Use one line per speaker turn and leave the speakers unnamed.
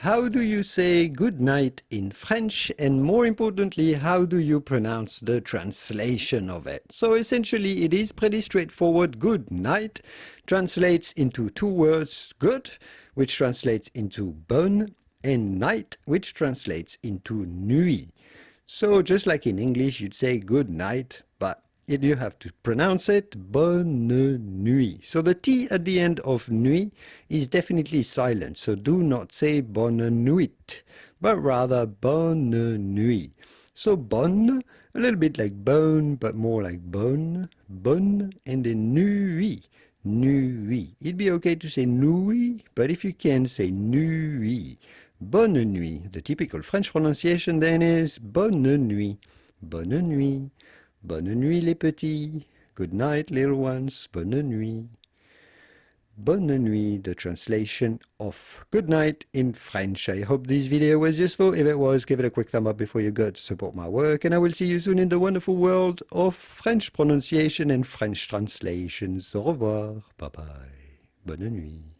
How do you say good night in French? And more importantly, how do you pronounce the translation of it? So essentially, it is pretty straightforward. Good night translates into two words, good, which translates into bonne, and night, which translates into nuit. So just like in English, you'd say good night, but you have to pronounce it bonne nuit. So the T at the end of nuit is definitely silent. So do not say bonne nuit, but rather bonne nuit. So bonne, a little bit like bone, but more like bone, bonne, and then nuit, nuit. It'd be okay to say nuit, but if you can, say nuit. Bonne nuit. The typical French pronunciation then is bonne nuit, bonne nuit. Bonne nuit les petits. Good night little ones. Bonne nuit. Bonne nuit, the translation of good night in French. I hope this video was useful. If it was, give it a quick thumb up before you go to support my work. And I will see you soon in the wonderful world of French pronunciation and French translations. Au revoir. Bye bye. Bonne nuit.